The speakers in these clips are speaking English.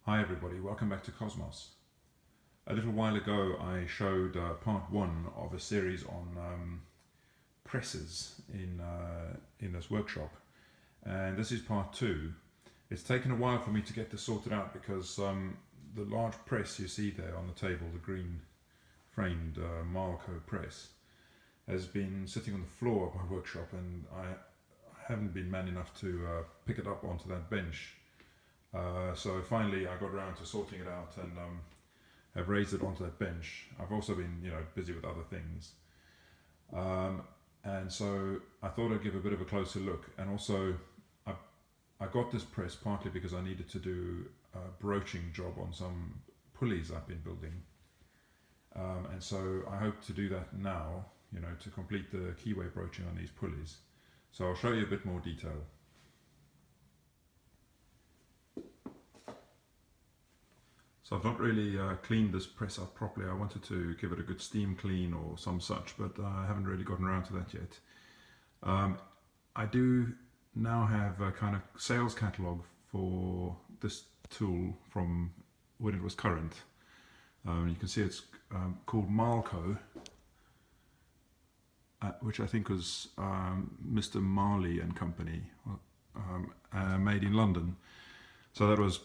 Hi everybody, welcome back to Kosmos. A little while ago I showed part one of a series on presses in this workshop, and this is part two. It's taken a while for me to get this sorted out because the large press you see there on the table, the green framed Marlco press, has been sitting on the floor of my workshop, and I haven't been man enough to pick it up onto that bench. So finally I got around to sorting it out and have raised it onto that bench. I've also been busy with other things, and so I thought I'd give a bit of a closer look. And also I got this press partly because I needed to do a broaching job on some pulleys I've been building, and so I hope to do that now, to complete the keyway broaching on these pulleys. So I'll show you a bit more detail. So I've not really cleaned this press up properly. I wanted to give it a good steam clean or some such, but I haven't really gotten around to that yet. I do now have a kind of sales catalogue for this tool from when it was current. You can see it's called Marlco, which I think was Mr. Marley and Company, made in London. So that was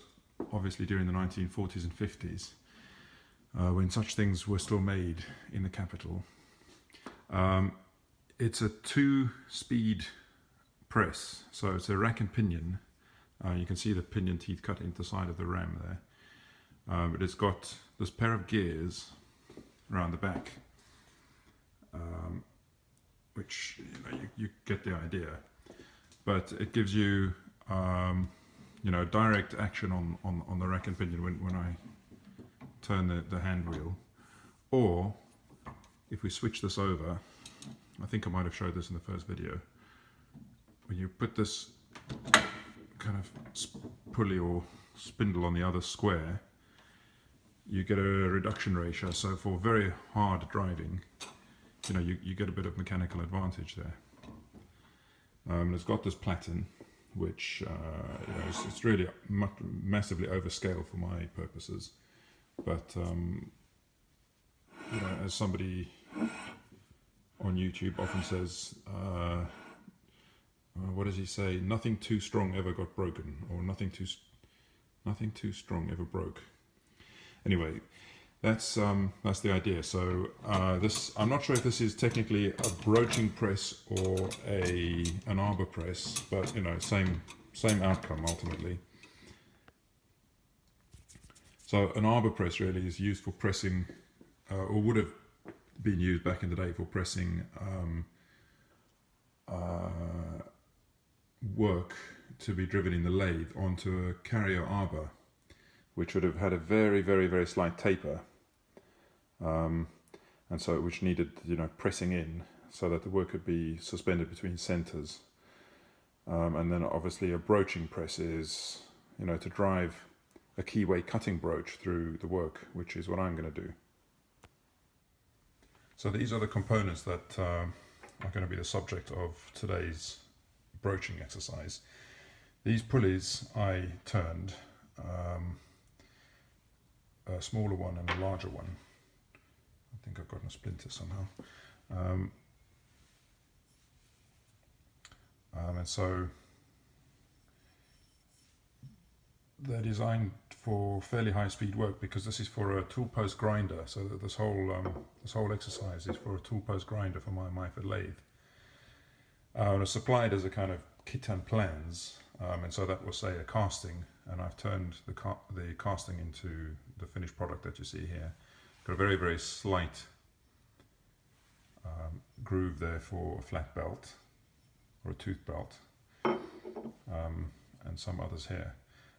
obviously during the 1940s and 50s, when such things were still made in the capital. It's a 2-speed press, so it's a rack and pinion. You can see the pinion teeth cut into the side of the ram there. But it's got this pair of gears around the back, which you get the idea. But it gives you direct action on the rack and pinion when I turn the hand wheel. Or if we switch this over, I think I might have showed this in the first video, when you put this kind of pulley or spindle on the other square, you get a reduction ratio. So for very hard driving, you get a bit of mechanical advantage there. It's got this platen, which it's really massively overscale for my purposes, but as somebody on YouTube often says, what does he say? Nothing too strong ever got broken, or nothing too strong ever broke. Anyway, that's the idea. So I'm not sure if this is technically a broaching press or an arbor press, but same outcome ultimately. So an arbor press really is used for pressing, or would have been used back in the day for pressing work to be driven in the lathe onto a carrier arbor, which would have had a very, very, very slight taper. And so which needed pressing in so that the work could be suspended between centers. And then obviously a broaching press is to drive a keyway cutting broach through the work, which is what I'm going to do. So these are the components that are going to be the subject of today's broaching exercise. These pulleys I turned, a smaller one and a larger one. I think I've gotten a splinter somehow. And so they're designed for fairly high speed work, because this is for a toolpost grinder. So that this whole exercise is for a toolpost grinder for my Myford lathe. It's supplied as a kind of kit and plans, and so that will say a casting, and I've turned the casting into the finished product that you see here. Got a very, very slight groove there for a flat belt or a tooth belt, and some others here.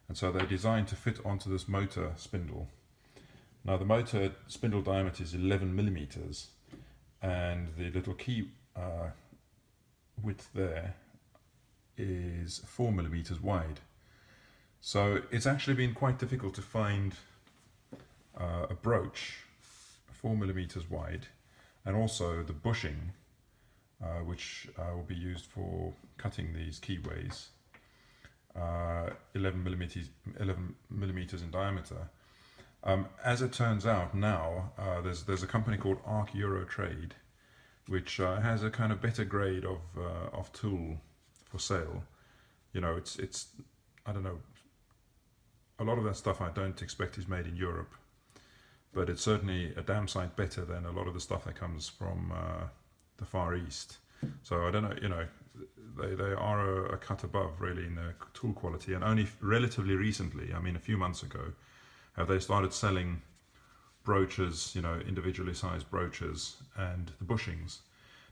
And so they're designed to fit onto this motor spindle. Now the motor spindle diameter is 11 millimeters, and the little key width there is 4 millimeters wide. So it's actually been quite difficult to find a broach 4 millimeters wide, and also the bushing, which will be used for cutting these keyways, 11 millimeters millimeters in diameter. As it turns out now, there's a company called Arc Trade, which has a kind of better grade of tool for sale. You know, it's I don't know, a lot of that stuff I don't expect is made in Europe, but it's certainly a damn sight better than a lot of the stuff that comes from the Far East. So I don't know, you know, they are a cut above really in their tool quality, and only relatively recently, I mean a few months ago, have they started selling broaches, you know, individually sized broaches and the bushings.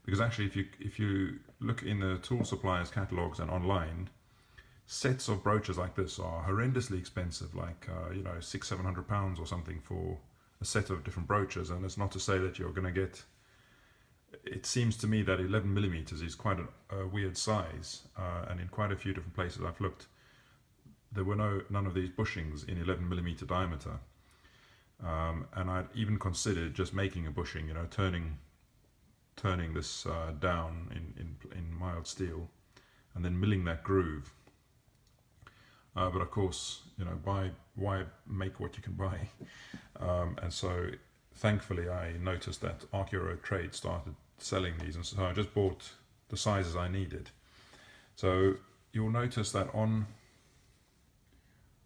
Because actually if you look in the tool suppliers catalogs and online, sets of broaches like this are horrendously expensive, like you know, £600-700 or something for a set of different broaches. And it's not to say that you're going to get, it seems to me that 11 millimeters is quite a weird size, and in quite a few different places I've looked, there were none of these bushings in 11 millimeter diameter, and I'd even considered just making a bushing, you know, turning this down in mild steel, and then milling that groove. But of course, you know, why make what you can buy? And so thankfully I noticed that Arc Trade started selling these, and so I just bought the sizes I needed. So you'll notice that on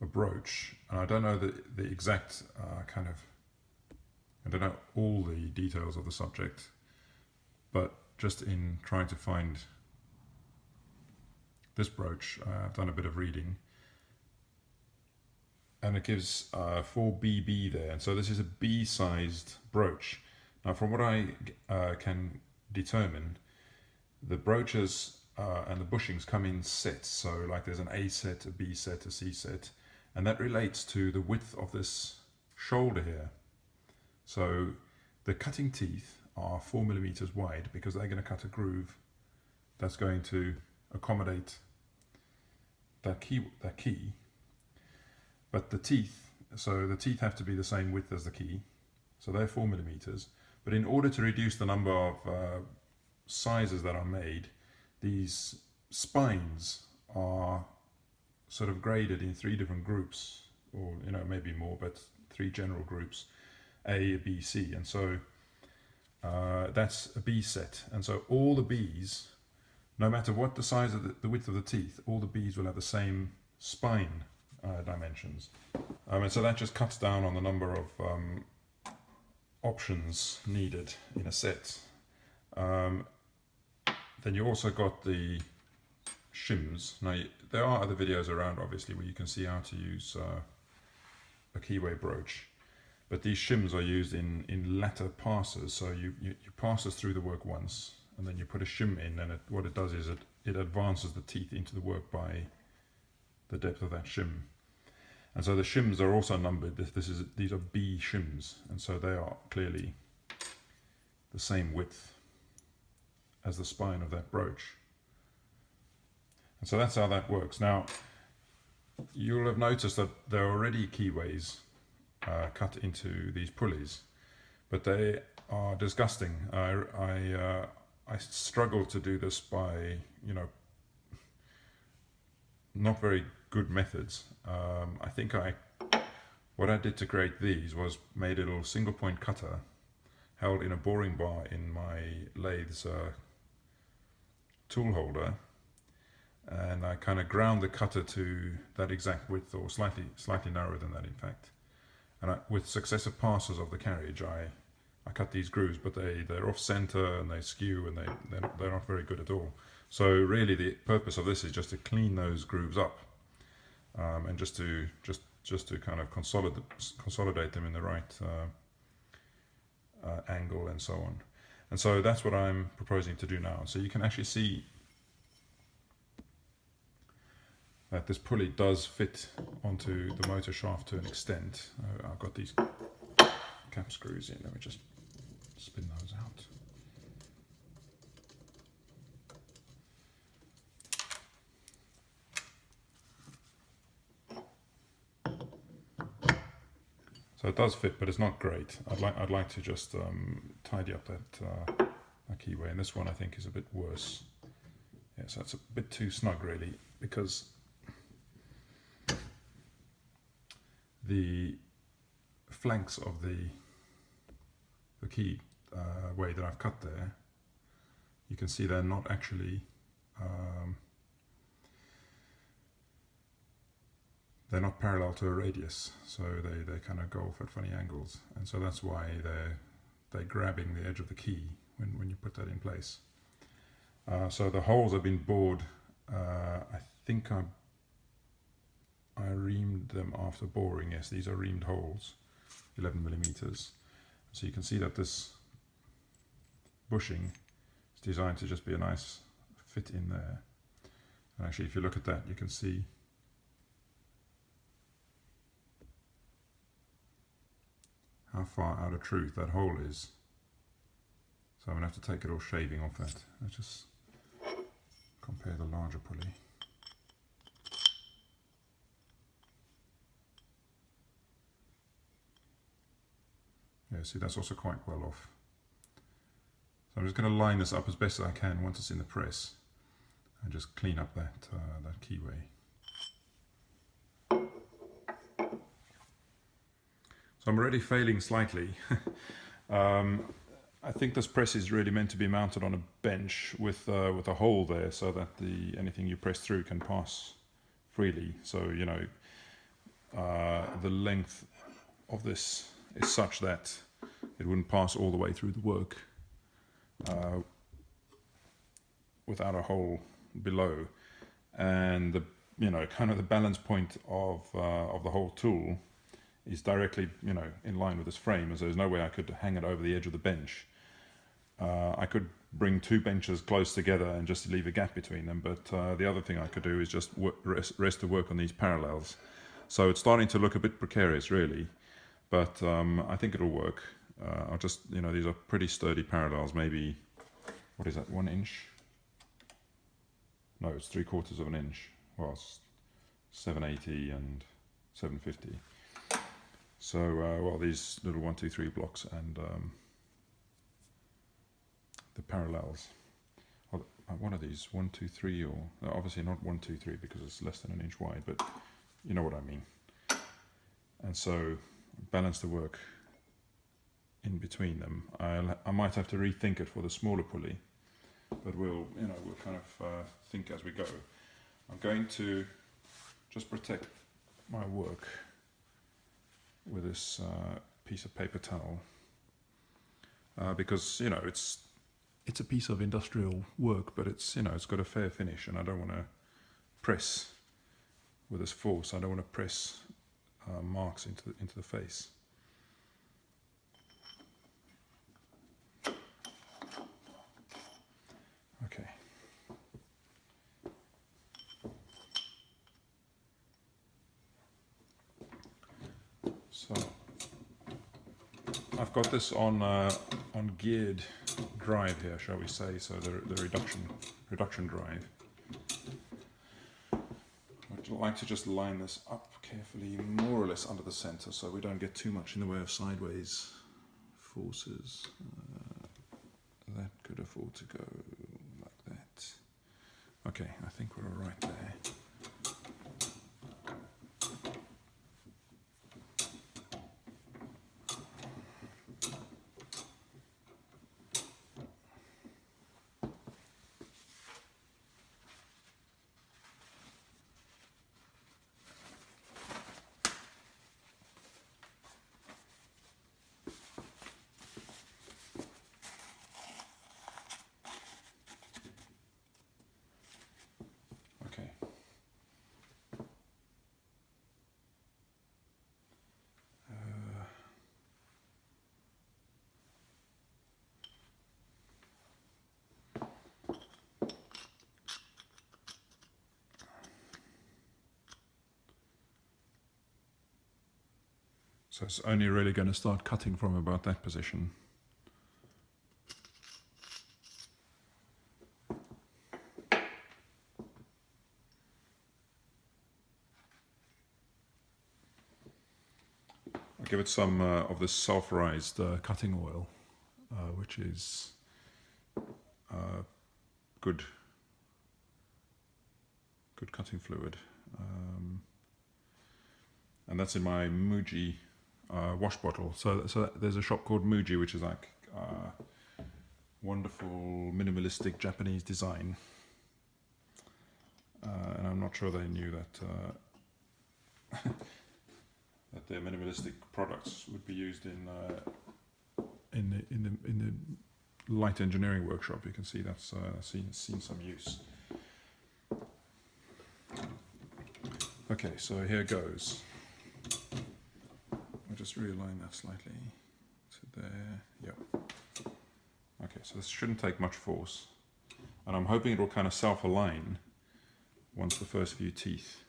a brooch, and I don't know the exact I don't know all the details of the subject, but just in trying to find this brooch, I've done a bit of reading, and it gives 4BB there, and so this is a B-sized brooch. Now, from what I can determine, the brooches and the bushings come in sets, so like there's an A set, a B set, a C set, and that relates to the width of this shoulder here. So the cutting teeth are 4 millimeters wide because they're going to cut a groove that's going to accommodate that key. But the teeth, so the teeth have to be the same width as the key, so they're 4 millimeters. But in order to reduce the number of sizes that are made, these spines are sort of graded in 3 different groups, or you know, maybe more, but 3 general groups, A, B, C, and so that's a B set. And so all the B's, no matter what the size of the width of the teeth, all the B's will have the same spine dimensions, and so that just cuts down on the number of options needed in a set. Then you also got the shims. Now there are other videos around, obviously, where you can see how to use a keyway brooch, but these shims are used in lathe passes. So you pass this through the work once, and then you put a shim in, and what it does is it advances the teeth into the work by the depth of that shim. And so the shims are also numbered. These are B shims, and so they are clearly the same width as the spine of that brooch. And so that's how that works. Now, you'll have noticed that there are already keyways cut into these pulleys, but they are disgusting. I struggle to do this by, you know, not very good methods. I think what I did to create these was made a little single point cutter held in a boring bar in my lathe's tool holder, and I kind of ground the cutter to that exact width, or slightly narrower than that, in fact. And with successive passes of the carriage, I cut these grooves, but they're off center and they skew, and they're not very good at all. So really, the purpose of this is just to clean those grooves up, and just to kind of consolidate them in the right angle and so on. And so that's what I'm proposing to do now. So you can actually see that this pulley does fit onto the motor shaft to an extent. I've got these cap screws in. Let me just spin those out. So it does fit, but it's not great. I'd like to just tidy up that keyway, and this one I think is a bit worse. Yeah, so it's a bit too snug really, because the flanks of the key way that I've cut there, you can see they're not actually they're not parallel to a radius, so they kind of go off at funny angles, and so that's why they're grabbing the edge of the key when you put that in place. So the holes have been bored. I think I reamed them after boring. Yes, these are reamed holes, 11 millimeters. So you can see that this bushing is designed to just be a nice fit in there. And actually, if you look at that, you can see how far out of truth that hole is. So I'm going to have to take it all shaving off that. Let's just compare the larger pulley. Yeah, see, that's also quite well off. So I'm just going to line this up as best as I can once it's in the press, and just clean up that keyway. So I'm already failing slightly. I think this press is really meant to be mounted on a bench with a hole there, so that anything you press through can pass freely. So you know, the length of this is such that it wouldn't pass all the way through the work without a hole below. And the kind of the balance point of the whole tool is directly in line with this frame, as there's no way I could hang it over the edge of the bench. I could bring two benches close together and just leave a gap between them, but the other thing I could do is just rest the work on these parallels. So it's starting to look a bit precarious, really, but I think it'll work. I'll just, these are pretty sturdy parallels, maybe, what is that, 1 inch? No, it's 3/4 of an inch. Well, it's 780 and 750. So, well, these little 1, 2, 3 blocks and the parallels. One of these, 1, 2, 3, or obviously not 1, 2, 3 because it's less than 1 inch wide, but you know what I mean. And so, balance the work in between them. I might have to rethink it for the smaller pulley, but we'll kind of think as we go. I'm going to just protect my work with this piece of paper towel because it's a piece of industrial work, but it's it's got a fair finish, and I don't want to press with this force. I don't want to press marks into the face. Okay. So I've got this on geared drive here, shall we say? So the reduction drive. I'd like to just line this up carefully, more or less under the center, so we don't get too much in the way of sideways forces. That could afford to go like that. Okay, I think we're all right there. So it's only really going to start cutting from about that position. I'll give it some of this sulfurized cutting oil, which is good cutting fluid. and that's in my Muji wash bottle. So there's a shop called Muji, which is like wonderful minimalistic Japanese design, and I'm not sure they knew that that their minimalistic products would be used in the light engineering workshop. You can see that's seen some use. Okay, so here goes. I'll just realign that slightly to there. Yep. Okay, so this shouldn't take much force, and I'm hoping it will kind of self-align once the first few teeth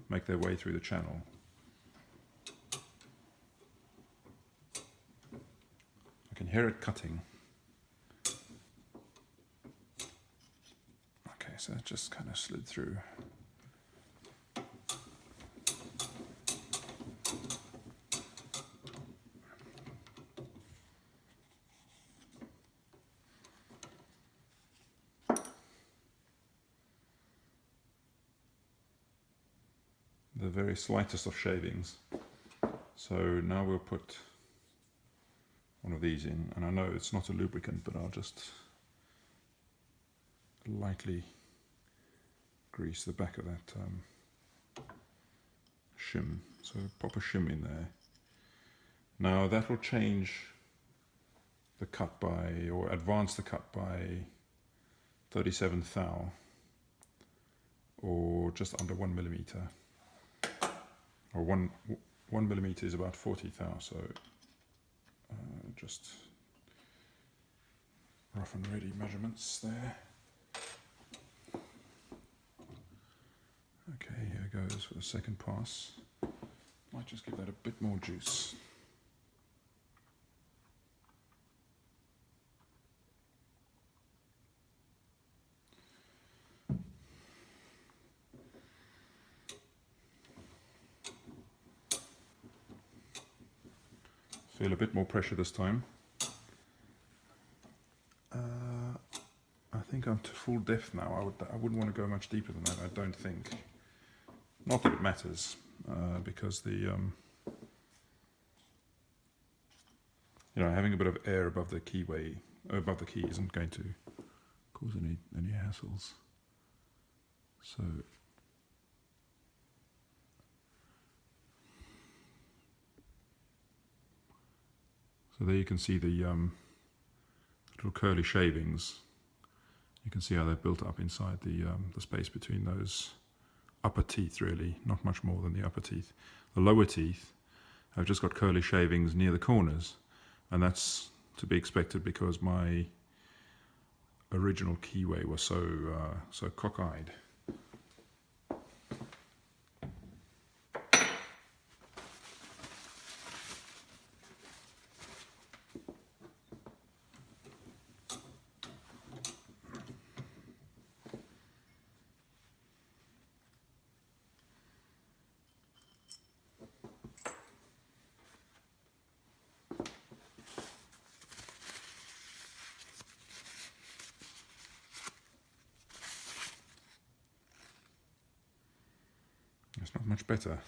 make their way through the channel. I can hear it cutting. Okay, so that just kind of slid through. The very slightest of shavings. So now we'll put one of these in, and I know it's not a lubricant, but I'll just lightly grease the back of that shim. So pop a shim in there. Now that will change the cut by, or advance the cut by 37 thou, or just under 1 millimeter. Or one millimeter is about 40 thou, so just rough and ready measurements there. Okay, here goes for the second pass. Might just give that a bit more juice. Feel a bit more pressure this time. I think I'm to full depth now. I wouldn't want to go much deeper than that, I don't think. Not that it matters, because the having a bit of air above the keyway, above the key, isn't going to cause any hassles. So there you can see the little curly shavings. You can see how they're built up inside the space between those upper teeth, really, not much more than the upper teeth. The lower teeth have just got curly shavings near the corners, and that's to be expected because my original keyway was so cockeyed. It's not much better.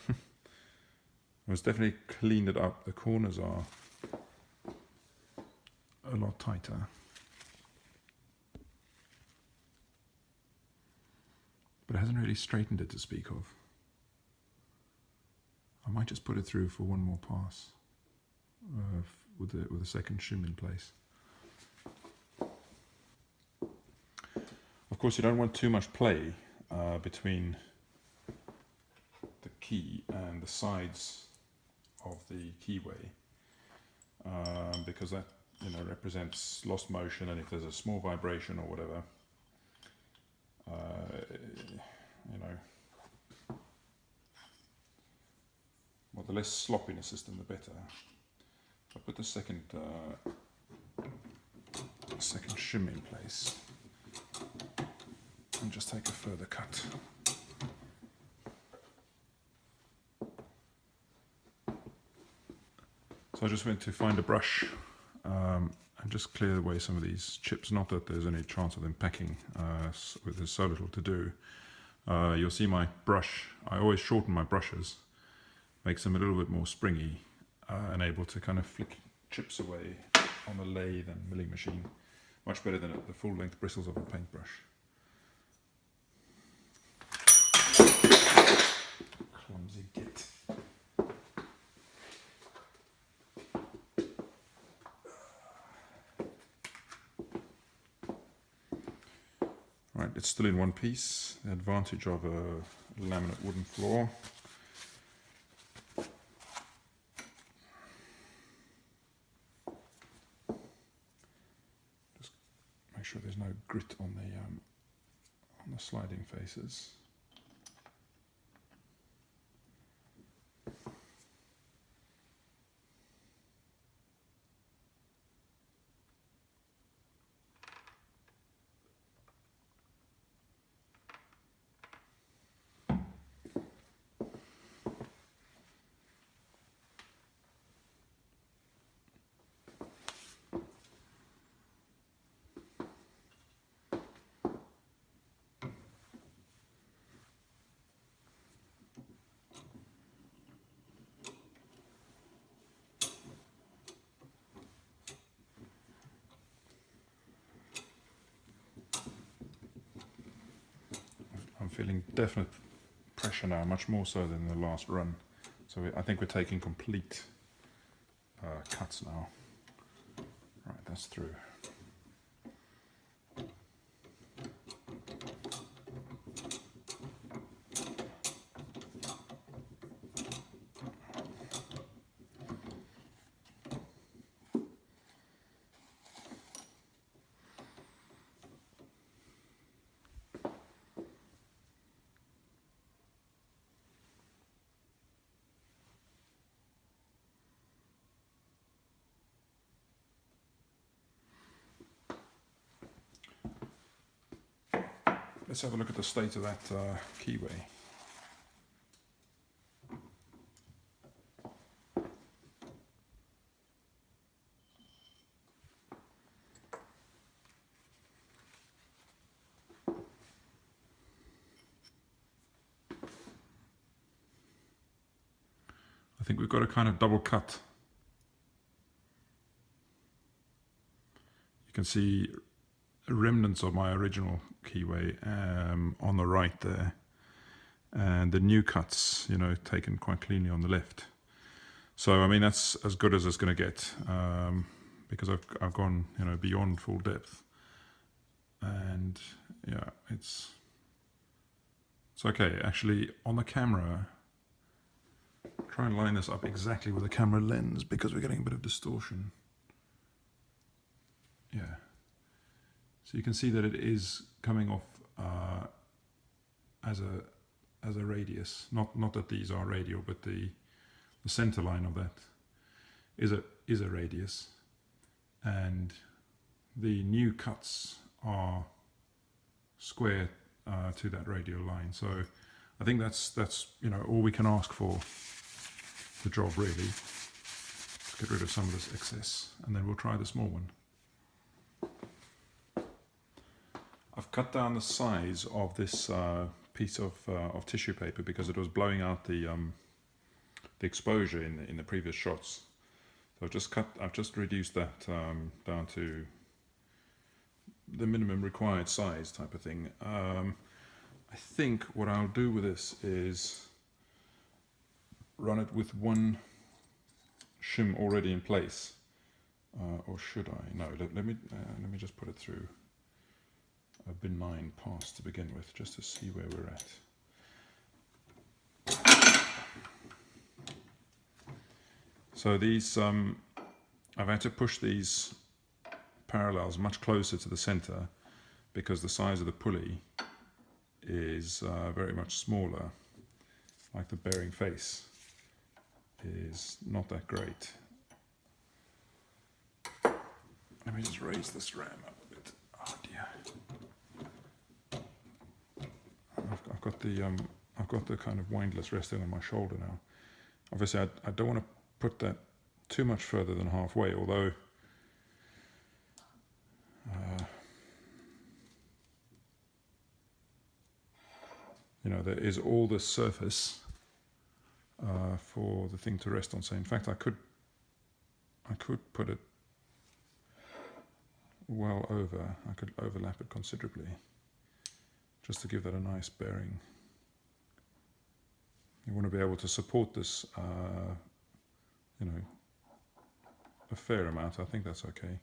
It's definitely cleaned it up. The corners are a lot tighter. But it hasn't really straightened it to speak of. I might just put it through for one more pass with a second shim in place. Of course, you don't want too much play between the key and the sides of the keyway, because that represents lost motion, and if there's a small vibration or whatever, well, the less slop in a system, the better. I'll put the second shim in place and just take a further cut. So I just went to find a brush and just clear away some of these chips. Not that there's any chance of them packing, there's so little to do. You'll see my brush, I always shorten my brushes makes them a little bit more springy and able to kind of flick chips away on the lathe and milling machine much better than the full length bristles of a paintbrush. Clumsy git. Right, it's still in one piece. The advantage of a laminate wooden floor. Just make sure there's no grit on the sliding faces. I'm feeling definite pressure now, much more so than the last run. So I think we're taking complete cuts now. Right, that's through. Let's have a look at the state of that keyway. I think we've got a kind of double cut. You can see remnants of my original keyway on the right there, and the new cuts, you know, taken quite cleanly on the left. So I mean, that's as good as it's going to get, because I've gone, you know, beyond full depth, and yeah, it's okay. Actually, on the camera, try and line this up exactly with the camera lens because we're getting a bit of distortion. Yeah. So you can see that it is coming off as a radius. Not that these are radial, but the center line of that is a radius, and the new cuts are square to that radial line. So I think that's you know, all we can ask for the job really. Let's get rid of some of this excess, and then we'll try the small one. I've cut down the size of this piece of tissue paper because it was blowing out the exposure in the previous shots. So I've just reduced that down to the minimum required size type of thing. I think what I'll do with this is run it with one shim already in place, or should I? No. Let me just put it through a benign pass to begin with, just to see where we're at. So these, I've had to push these parallels much closer to the center because the size of the pulley is very much smaller. Like the bearing face is not that great. Let me just raise this ram up a bit. Oh dear. I've got the kind of windlass resting on my shoulder now. Obviously, I don't want to put that too much further than halfway, although you know, there is all this surface for the thing to rest on. So in fact I could put it well over, I could overlap it considerably just to give that a nice bearing. You want to be able to support this, you know, a fair amount. I think that's okay.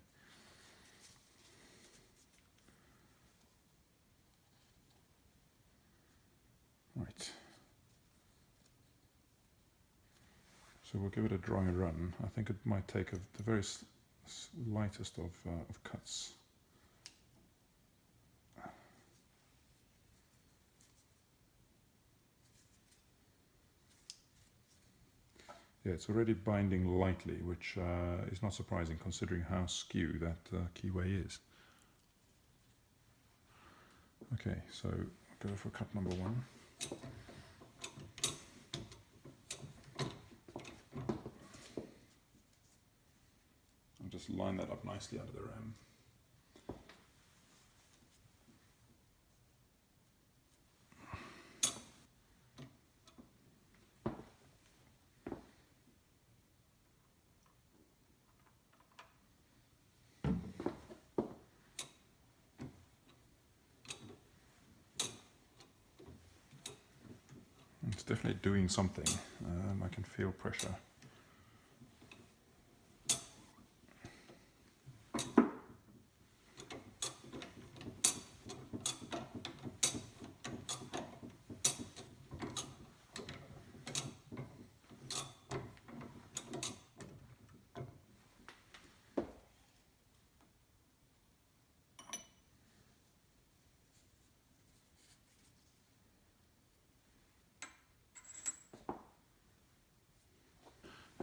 Right. So we'll give it a dry run. I think it might take the very lightest of cuts. Yeah, it's already binding lightly, which is not surprising considering how skew that keyway is. Okay, so go for cut number 1. I'll just line that up nicely under the ram. It's definitely doing something. I can feel pressure.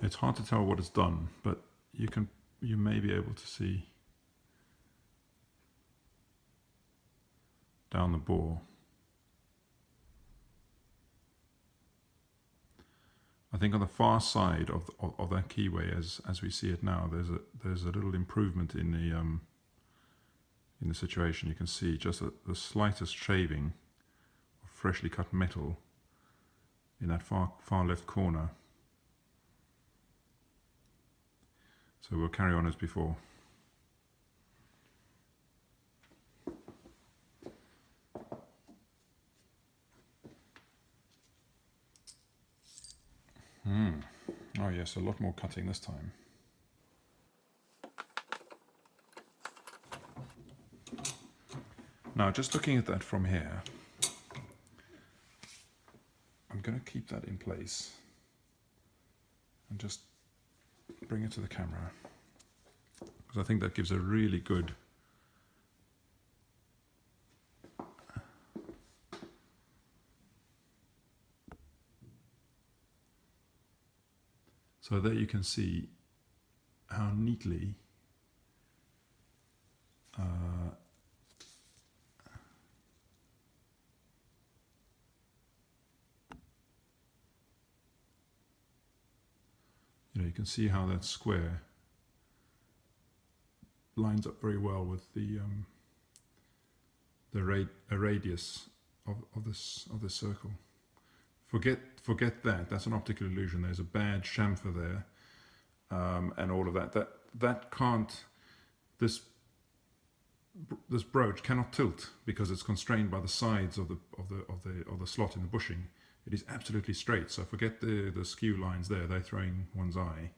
It's hard to tell what it's done, but you may be able to see down the bore. I think on the far side of that keyway, as we see it now, there's a little improvement in the situation. You can see just the slightest shaving of freshly cut metal in that far left corner. So we'll carry on as before. Oh yes, a lot more cutting this time. Now, just looking at that from here, I'm going to keep that in place and just bring it to the camera, because I think that gives a really good so there you can see how neatly you can see how that square lines up very well with the radius of this circle. Forget that. That's an optical illusion. There's a bad chamfer there, and all of that. That can't. This brooch cannot tilt because it's constrained by the sides of the slot in the bushing. It is absolutely straight. So forget the skew lines there. They're throwing one's eye.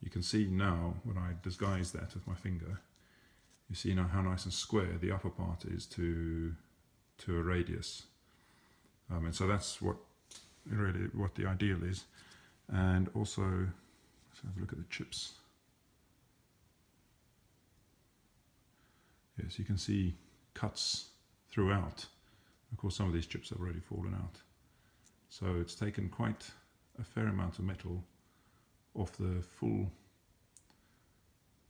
You can see now when I disguise that with my finger. You see now how nice and square the upper part is to a radius, and so that's really what the ideal is. And also, let's have a look at the chips. Yes, you can see cuts throughout. Of course, some of these chips have already fallen out. So it's taken quite a fair amount of metal off the full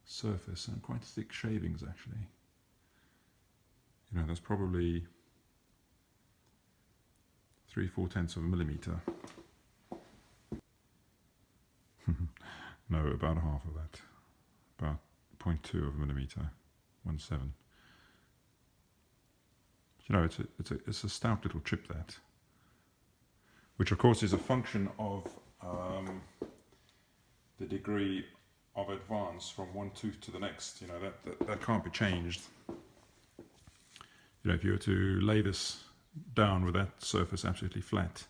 surface, and quite thick shavings actually. You know, that's probably 3/4 of a millimeter. No, about half of that. About 0.2 of a millimeter, 1/7. You know, it's a stout little chip that. which of course is a function of the degree of advance from one tooth to the next. You know, that can't be changed. You know, if you were to lay this down with that surface absolutely flat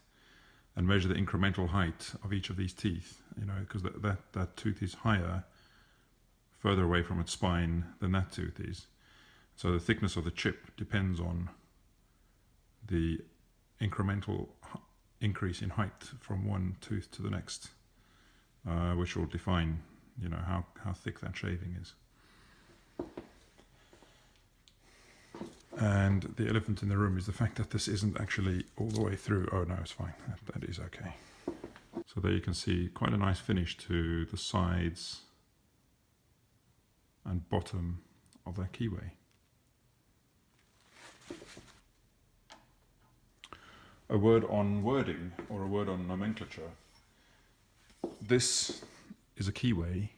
and measure the incremental height of each of these teeth, you know, because that tooth is higher, further away from its spine than that tooth is. So the thickness of the chip depends on the incremental increase in height from one tooth to the next, which will define, you know, how thick that shaving is. And the elephant in the room is the fact that this isn't actually all the way through. Oh no, it's fine. That is okay. So there you can see quite a nice finish to the sides and bottom of that keyway. A word on wording, or a word on nomenclature. This is a keyway,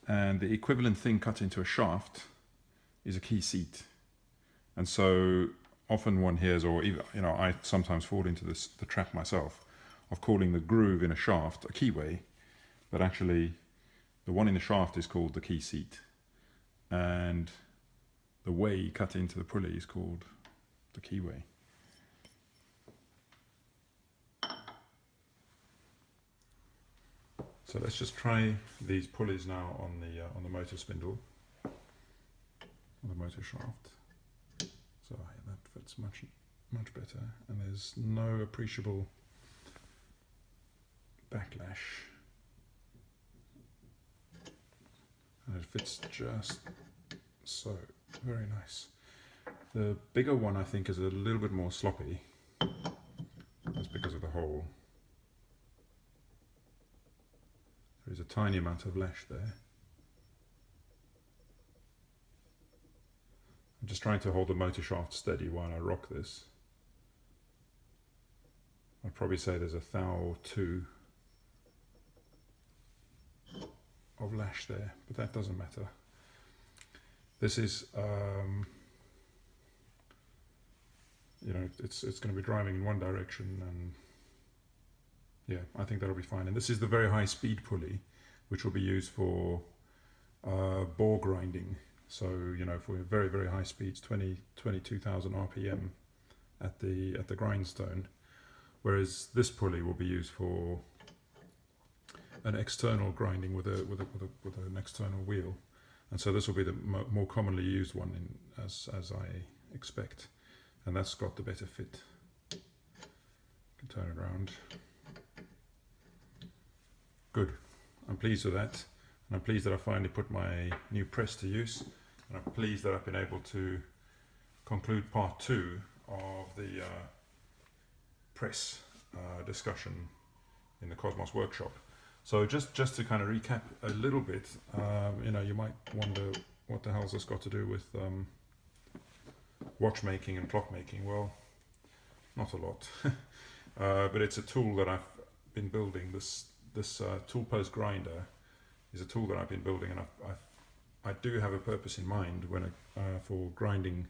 and the equivalent thing cut into a shaft is a key seat. And so often one hears, or even, you know, I sometimes fall into the trap myself of calling the groove in a shaft a keyway, but actually the one in the shaft is called the key seat, and the way cut into the pulley is called the keyway. So let's just try these pulleys now on the motor spindle, on the motor shaft. So yeah, that fits much better, and there's no appreciable backlash, and it fits just so very nice. The bigger one I think is a little bit more sloppy. That's because of the hole. There is a tiny amount of lash there. I'm just trying to hold the motor shaft steady while I rock this. I'd probably say there's a thou or two of lash there, but that doesn't matter. This is, you know, it's going to be driving in one direction, and yeah, I think that'll be fine. And this is the very high speed pulley, which will be used for bore grinding. So, you know, for very, very high speeds, 22,000 RPM at the grindstone, whereas this pulley will be used for an external grinding with an external wheel, and so this will be the more commonly used one as I expect, and that's got the better fit. You can turn it around. Good. I'm pleased with that, and I'm pleased that I finally put my new press to use. And I'm pleased that I've been able to conclude part 2 of the press discussion in the Kosmos workshop. So just to kind of recap a little bit, you know, you might wonder what the hell's this got to do with watchmaking and clockmaking. Well, not a lot, but it's a tool that I've been building. This toolpost grinder is a tool that I've been building, and I do have a purpose in mind when for grinding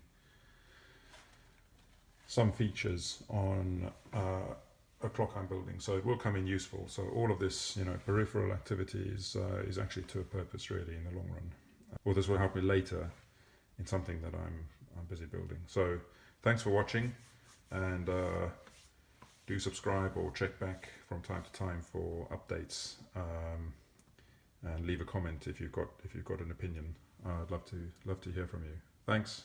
some features on a clock I'm building, so it will come in useful. So all of this, you know, peripheral activity is actually to a purpose really in the long run. Or this will help me later in something that I'm busy building. So thanks for watching, and do subscribe or check back from time to time for updates. And leave a comment if you've got an opinion. I'd love to hear from you. Thanks.